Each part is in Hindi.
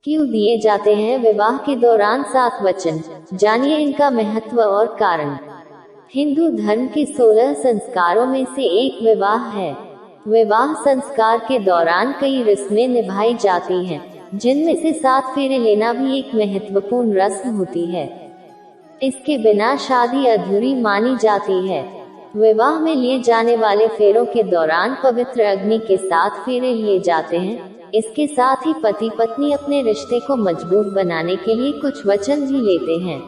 क्यों दिए जाते हैं विवाह के दौरान 7 वचन? जानिए इनका महत्व और कारण। हिंदू धर्म के 16 संस्कारों में से एक विवाह है। विवाह संस्कार के दौरान कई रस्में निभाई जाती हैं, जिनमें से 7 फेरे लेना भी एक महत्वपूर्ण रस्म होती है। इसके बिना शादी अधूरी मानी जाती है। विवाह में लिए जाने वाले फेरों के दौरान पवित्र अग्नि के 7 फेरे लिए जाते हैं। इसके साथ ही पति पत्नी अपने रिश्ते को मजबूत बनाने के लिए कुछ वचन भी लेते हैं।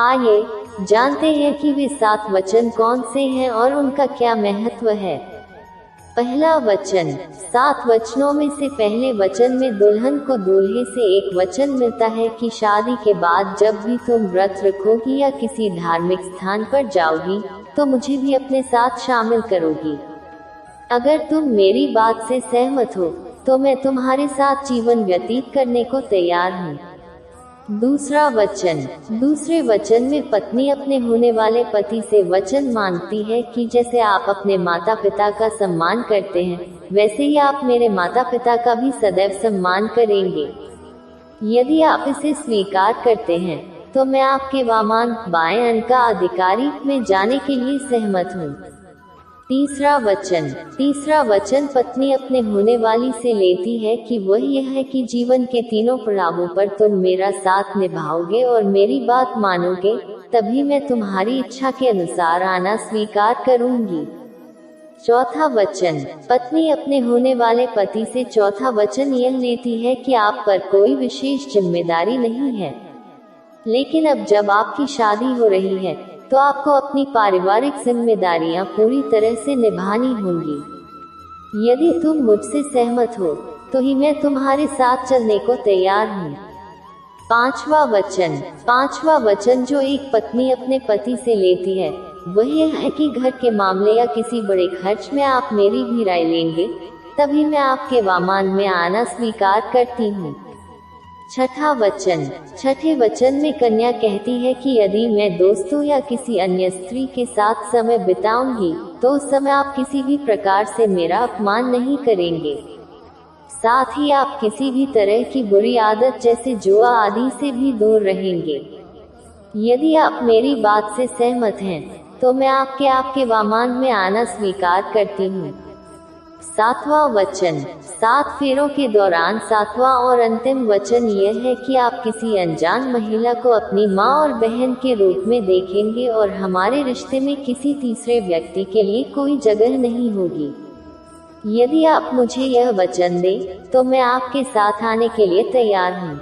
आइए जानते हैं कि वे 7 वचन कौन से हैं और उनका क्या महत्व है। पहला वचन। 7 वचनों में से पहले वचन में दुल्हन को दूल्हे से एक वचन मिलता है कि शादी के बाद जब भी तुम व्रत रखोगी या किसी धार्मिक स्थान पर जाओगी तो मुझे भी अपने साथ शामिल करोगी। अगर तुम मेरी बात से सहमत हो तो मैं तुम्हारे साथ जीवन व्यतीत करने को तैयार हूँ। दूसरा वचन। दूसरे वचन में पत्नी अपने होने वाले पति से वचन मांगती है कि जैसे आप अपने माता पिता का सम्मान करते हैं, वैसे ही आप मेरे माता पिता का भी सदैव सम्मान करेंगे। यदि आप इसे स्वीकार करते हैं तो मैं आपके वामान बाएं अंग का अधिकारी में जाने के लिए सहमत हूँ। तीसरा वचन। तीसरा वचन पत्नी अपने होने वाली से लेती है कि वह यह है कि जीवन के तीनों पड़ावों पर तुम मेरा साथ निभाओगे और मेरी बात मानोगे, तभी मैं तुम्हारी इच्छा के अनुसार आना स्वीकार करूंगी। चौथा वचन। पत्नी अपने होने वाले पति से चौथा वचन यह लेती है कि आप पर कोई विशेष जिम्मेदारी नहीं है, लेकिन अब जब आपकी शादी हो रही है तो आपको अपनी पारिवारिक जिम्मेदारियां पूरी तरह से निभानी होंगी। यदि तुम मुझसे सहमत हो तो ही मैं तुम्हारे साथ चलने को तैयार हूँ। पांचवा वचन। पांचवा वचन जो एक पत्नी अपने पति से लेती है वह यह है कि घर के मामले या किसी बड़े खर्च में आप मेरी भी राय लेंगे, तभी मैं आपके वामान में आना स्वीकार करती हूँ। छठा वचन। छठे वचन में कन्या कहती है कि यदि मैं दोस्तों या किसी अन्य स्त्री के साथ समय बिताऊंगी तो उस समय आप किसी भी प्रकार से मेरा अपमान नहीं करेंगे। साथ ही आप किसी भी तरह की बुरी आदत जैसे जुआ आदि से भी दूर रहेंगे। यदि आप मेरी बात से सहमत हैं तो मैं आपके वामान में आना स्वीकार करती हूँ। सातवां वचन। 7 फेरों के दौरान 7वां और अंतिम वचन यह है कि आप किसी अनजान महिला को अपनी माँ और बहन के रूप में देखेंगे और हमारे रिश्ते में किसी तीसरे व्यक्ति के लिए कोई जगह नहीं होगी। यदि आप मुझे यह वचन दें तो मैं आपके साथ आने के लिए तैयार हूँ।